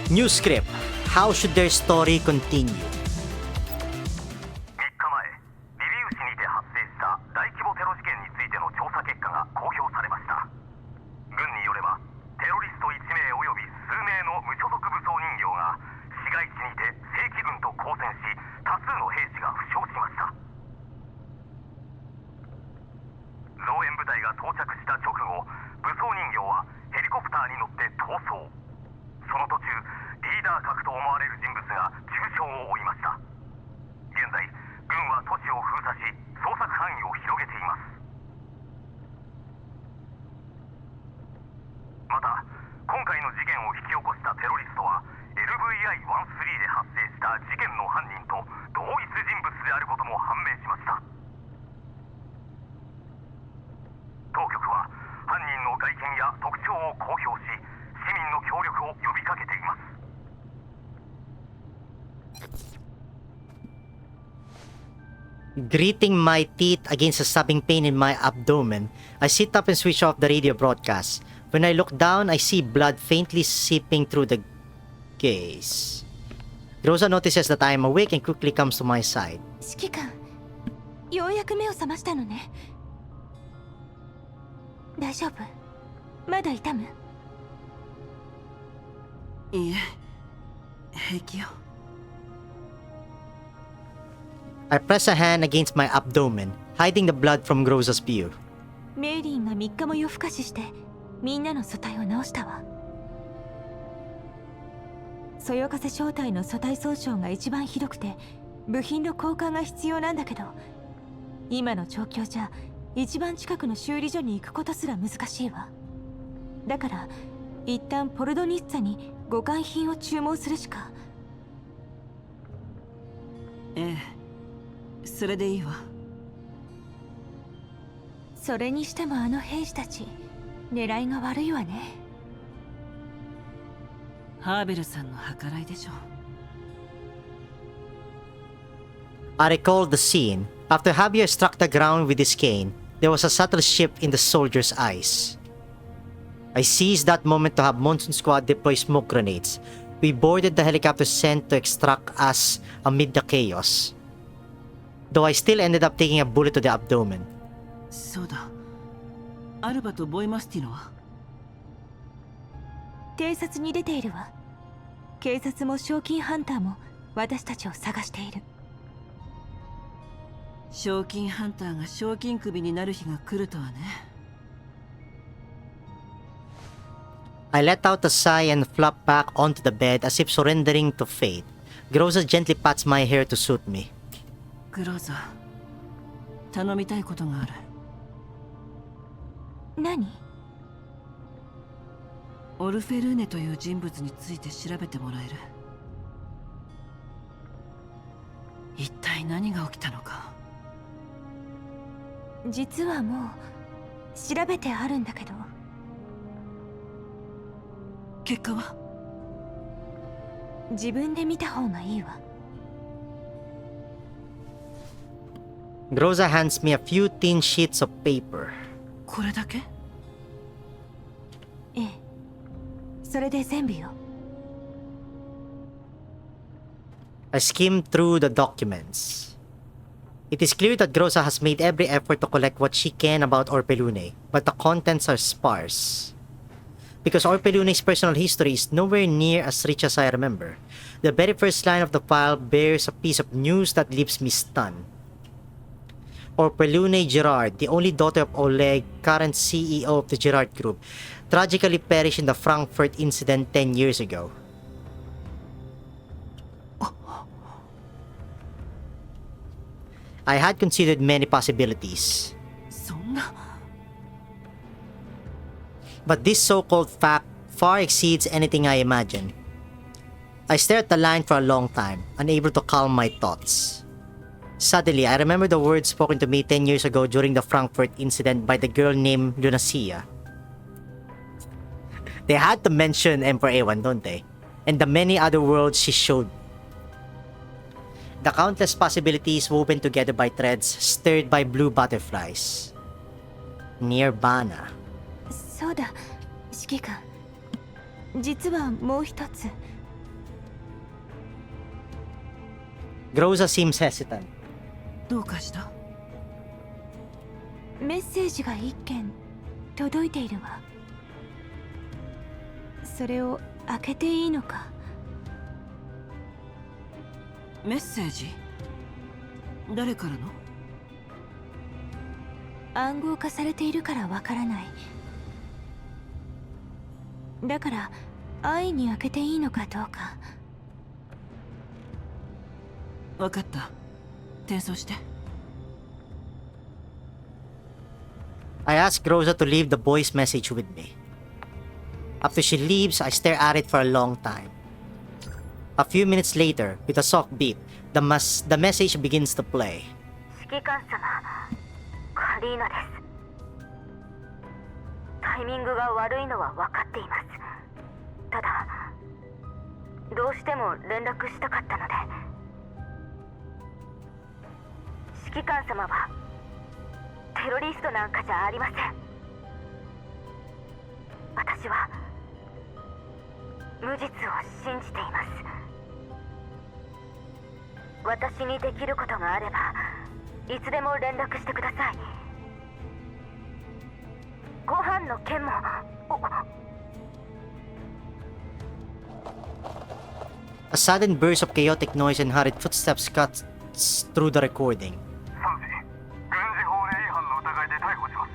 New script. How should their story continue? 3日前、リビウ市にて発生した大規模テロ事件についての調査結果が公表されました。軍によれば、テロリスト1名および数名の無所属武装人形が市街地にて正規軍と交戦し、多数の兵士が負傷しました。増援部隊が到着した直後、武装人形はヘリコプターに乗って逃走。その途中、リーダー格と思われる人物が重傷を負いました。現在、軍は都市を封鎖し、捜索範囲を広げています。また、今回の事件を引き起こしたテロリストは LVI-13 で発生した事件の犯人と同一人物であることも判明しました。当局は犯人の外見や特徴を公表し、市民の協力を呼びかけています。Gritting my teeth against a stabbing pain in my abdomen, I sit up and switch off the radio broadcast. When I look down, I see blood faintly seeping through the gaze. Rosa notices that I am awake and quickly comes to my side. 指揮官、ようやく目を覚ましたのね。大丈夫？まだ痛む？いえ、平気よ。I press a hand against my abdomen, hiding the blood from Groza's view. メイリンが3日も夜更かししてみんなの組対を直したわ。そよ風小隊の組対損傷が一番ひどくて部品の交換が必要なんだけど、今の状況じゃ一番近くの修理所に行くことすら難しいわ。だから一旦ポルドニッツァに互換品を注文するしか。ええ、それでいいわ。それにしてもあの兵士たち狙いが悪いわね。ハーベルさんの計らいでしょう。I recalled the scene. After Javier struck the ground with his cane, there was a subtle shift in the soldier's eyes. I seized that moment to have Monsoon Squad deploy smoke grenades. We boarded the helicopter sent to extract us amid the chaos. Though I still ended up taking a bullet to the abdomen. そうだ。アルバとボイマスティノは？偵察に出ているわ。警察も賞金ハンターも私たちを探している。賞金ハンターが賞金首になる日が来るとはね。I let out a sigh and flop back onto the bed as if surrendering to fate. Groza gently pats my hair to soothe me. グローザ、頼みたいことがある。何？オルフェルーネという人物について調べてもらえる？一体何が起きたのか。実はもう調べてあるんだけど。結果は？自分で見た方がいいわ。Groza hands me a few thin sheets of paper. これだけ？ええ、それで全部よ。I skim through the documents. It is clear that Groza has made every effort to collect what she can about Orpelune, but the contents are sparse. Because Orpelune's personal history is nowhere near as rich as I remember, the very first line of the file bears a piece of news that leaves me stunned. Orpelune Girard, the only daughter of Oleg, current CEO of the Girard Group, tragically perished in the Frankfurt incident 10 years ago. I had considered many possibilities. そんな。But this so-called fact far exceeds anything I imagined. I stared at the line for a long time, unable to calm my thoughts. Suddenly, I remember the words spoken to me 10 years ago during the Frankfurt incident by the girl named Lunacia. They had to mention Emperor Ewan, don't they? And the many other worlds she showed. The countless possibilities woven together by threads stirred by blue butterflies. Nirvana. そうだ、指揮官。実はもう一つ Groza seems hesitant. どうかした？メッセージが一件届いているわ。それを開けていいのか？メッセージ？誰からの？暗号化されているからわからない。だから安易に開けていいのかどうか。わかった。転送して。I ask Groza to leave the voice message with me. After she leaves, I stare at it for a long time. A few minutes later, with a soft beep, the message begins to play. 指揮官様、カリーナです。タイミングが悪いのは分かっています。ただ、どうしても連絡したかったので。指揮官様はテロリストなんかじゃありません。私は無実を信じています。私にできることがあればいつでも連絡してください。ご飯の件も。A sudden burst of chaotic noise and hurried footsteps cuts through the recording. 3時、軍事法令違反の疑いで逮捕します。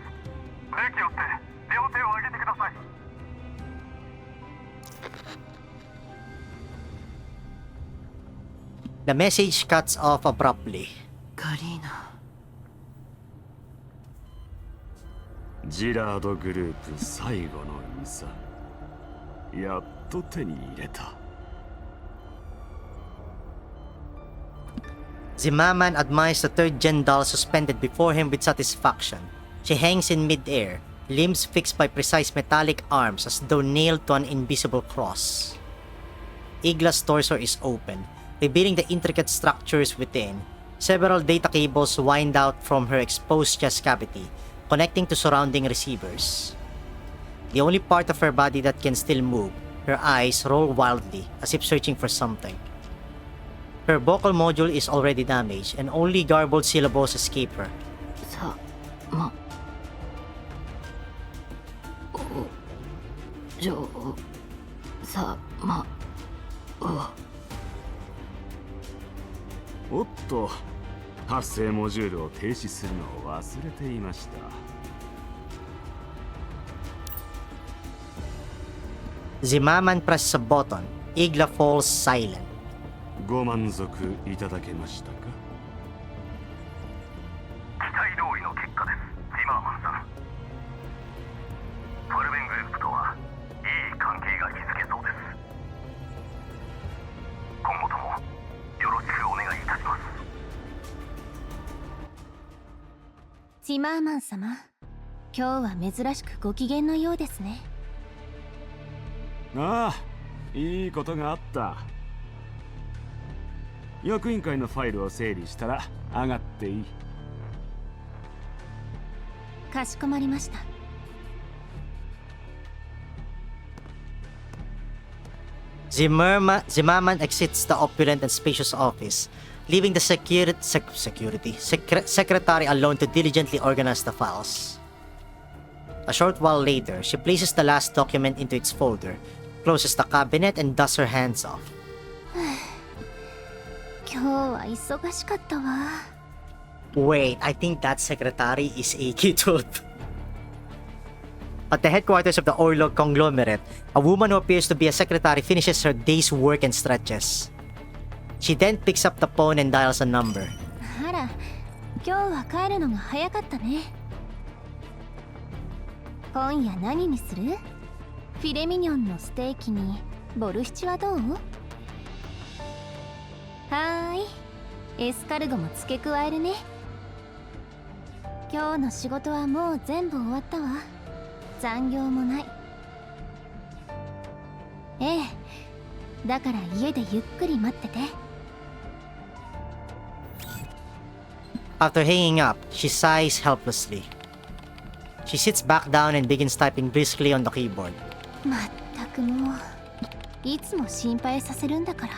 礼気をって両手を上げてください。The message cuts off abruptly. カリーナ。ジラードグループ最後の遺産、やっと手に入れた。Zimmerman admires the third-gen doll suspended before him with satisfaction. She hangs in mid-air, limbs fixed by precise metallic arms as though nailed to an invisible cross. Igla's torso is open, revealing the intricate structures within. Several data cables wind out from her exposed chest cavity, connecting to surrounding receivers. The only part of her body that can still move, her eyes roll wildly as if searching for something. Her vocal module is already damaged and only garbled syllables escape her. さまおじょさまおっと、発生モジュールを停止するのを忘れていました。Zimmerman presses a button. Igla falls silent. ご満足いただけましたか？期待通りの結果です、ジマーマンさん。ファルベングループとはいい関係が築けそうです。今後ともよろしくお願いいたします。ジマーマン様、今日は珍しくご機嫌のようですね。ああ、いいことがあった。役員会のファイルを整理したら上がっていい。かしこまりました。Zimmerman exits the opulent and spacious office, leaving the secretary alone to diligently organize the files. A short while later, she places the last document into its folder, closes the cabinet, and dusts her hands off. 今日は忙しかったわ。Wait, I think that secretary is a kidult. At the headquarters of the Orlog conglomerate, a woman who appears to be a secretary finishes her day's work and stretches. She then picks up the phone and dials a number. あら、今日は帰るのが早かったね。今夜何にする？フィレミニョンのステーキにボルシチはどう？はーい、エスカルゴも付け加えるね。今日の仕事はもう全部終わったわ。残業もない。ええ、だから家でゆっくり待ってて。After hanging up, she sighs helplessly. She sits back down and begins typing briskly on the keyboard. まったくもう、いつも心配させるんだから。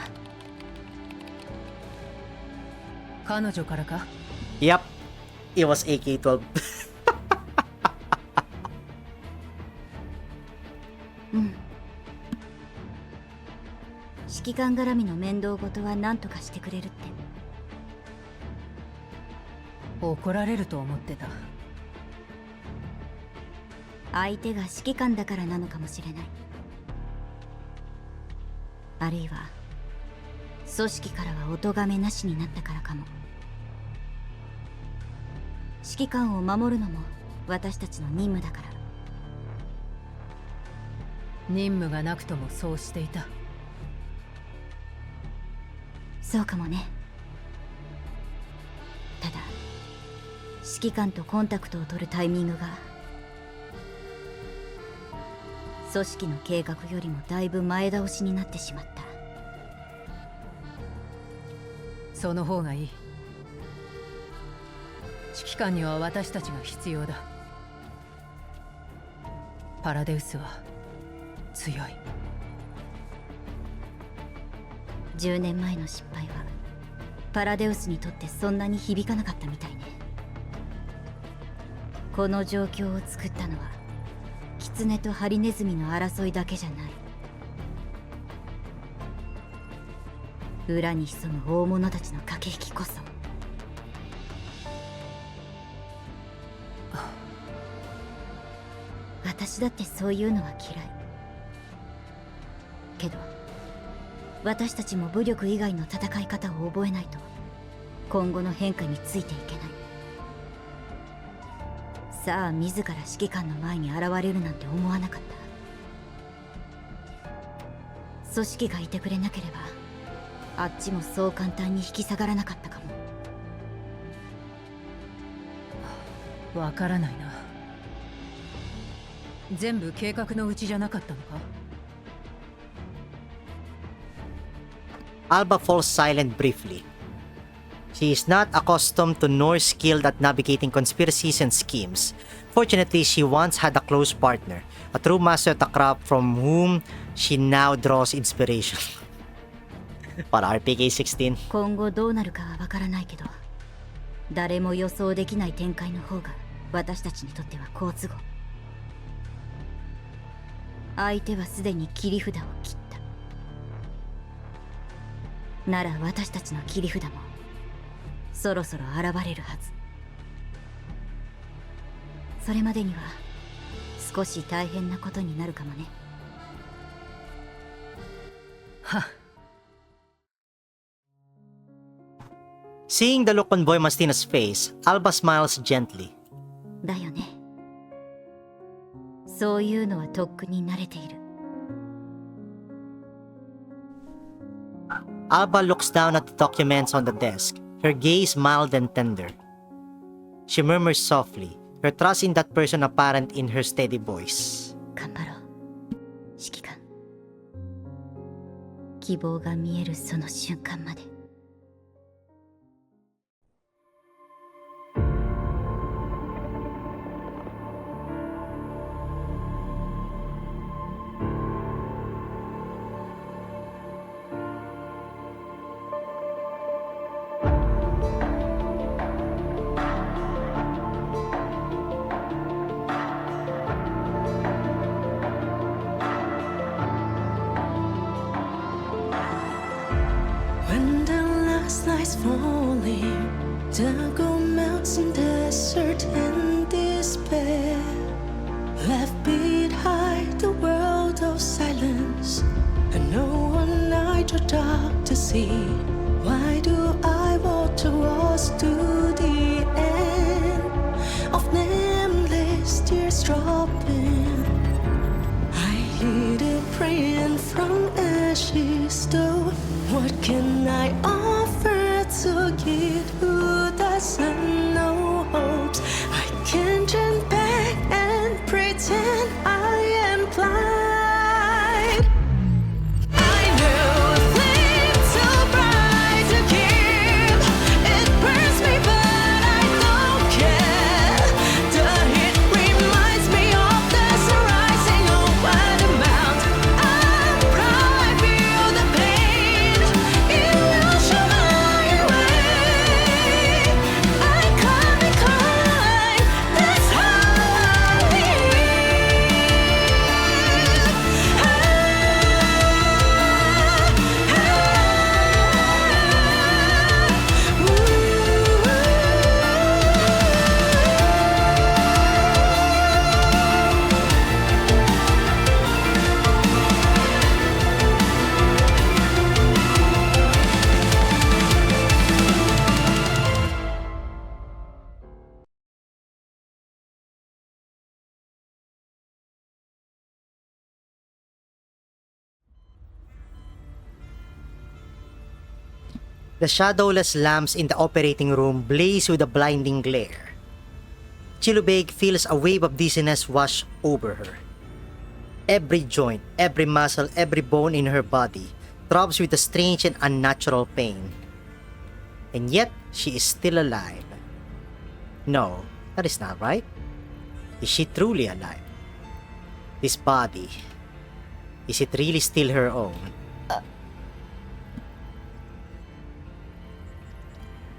彼女からか？ Yep, it was AK-12. うん。指揮官絡みの面倒事は何とかしてくれるって。怒られると思ってた。相手が指揮官だからなのかもしれない。あるいは組織からはお咎めなしになったからかも。指揮官を守るのも私たちの任務だから。任務がなくともそうしていた。そうかもね。ただ指揮官とコンタクトを取るタイミングが組織の計画よりもだいぶ前倒しになってしまった。その方がいい。指揮官には私たちが必要だ。パラデウスは強い。10年前の失敗はパラデウスにとってそんなに響かなかったみたいね。この状況を作ったのはキツネとハリネズミの争いだけじゃない。裏に潜む大物たちの駆け引きこそ。私だってそういうのは嫌い。けど私たちも武力以外の戦い方を覚えないと今後の変化についていけない。さあ自ら指揮官の前に現れるなんて思わなかった。組織がいてくれなければあっちもそう簡単に引き下がらなかったかも。わからないな。全部計画のうちじゃなかったのか？ Alba falls silent briefly. She is not accustomed to nor skilled at navigating conspiracies and schemes. Fortunately, she once had a close partner, a true master of the craft from whom she now draws inspiration. Para RPG-16. 今後どうなるかはわからないけど、誰も予想できない展開の方が私たちにとっては好都合。相手はすでに切り札を切った。なら私たちの切り札もそろそろ現れるはず。それまでには少し大変なことになるかもね。はっ。Seeing the look on Boy Mastina's face, Alba smiles gently. だよね。そういうのはとっくに慣れている。Alba looks down at the documents on the desk, her gaze mild and tender. She murmurs softly, her trust in that person apparent in her steady voice. 頑張ろう、指揮官。希望が見えるその瞬間まで。When the last night's falling, the gold melts in desert and despair. Left behind the world of silence, and no one light or dark to see. Why do I walk towards to the end of nameless tears dropping? I hear the praying from ashes though. What can I offer to give who doesn't know hopes? I can't turn back and pretend I am blind. I know a flame too bright to keep. It burns me but I don't care. The heat reminds me of the sun rising over the mountain. I'm proud I feel the pain. It will show my way. The shadowless lamps in the operating room blaze with a blinding glare. Chilubeg feels a wave of dizziness wash over her. Every joint, every muscle, every bone in her body throbs with a strange and unnatural pain. And yet, she is still alive. No, that is not right. Is she truly alive? This body, is it really still her own?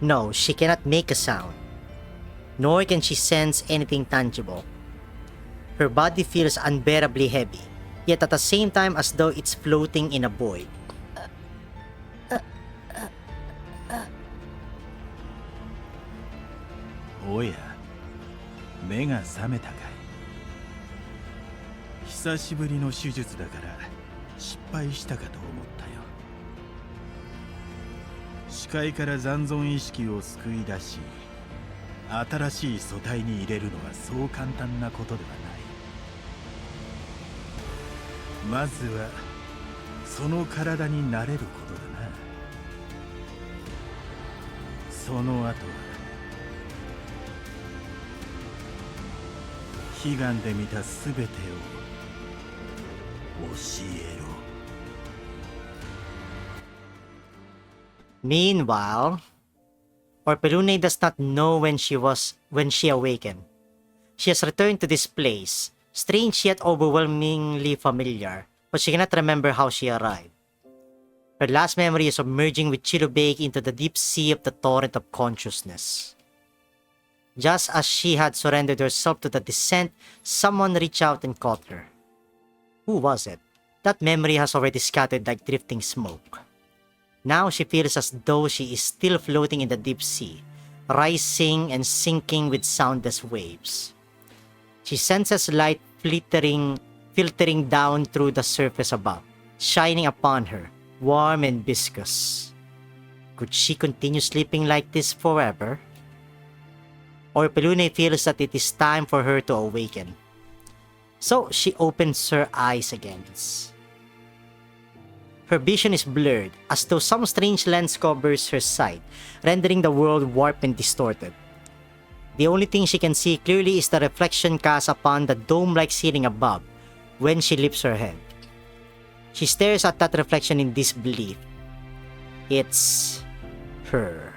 No, she cannot make a sound, nor can she sense anything tangible. Her body feels unbearably heavy, yet at the same time as though it's floating in a void. Oh yeah, 目が覚めたかい。久しぶりの手術だから失敗したかと思ったよ。視界から残存意識を救い出し、新しい素体に入れるのはそう簡単なことではない。まずはその体になれることだな。その後は悲願で見たすべてを教えろ。Meanwhile, Orpelune does not know when she awakened. She has returned to this place, strange yet overwhelmingly familiar, but she cannot remember how she arrived. Her last memory is of merging with Chilubeg into the deep sea of the torrent of consciousness. Just as she had surrendered herself to the descent, someone reached out and caught her. Who was it? That memory has already scattered like drifting smoke. Now she feels as though she is still floating in the deep sea, rising and sinking with soundless waves. She senses light filtering down through the surface above, shining upon her, warm and viscous. Could she continue sleeping like this forever? Orpelune feels that it is time for her to awaken. So she opens her eyes again. Her vision is blurred, as though some strange lens covers her sight, rendering the world warped and distorted. The only thing she can see clearly is the reflection cast upon the dome-like ceiling above when she lifts her head. She stares at that reflection in disbelief. It's her.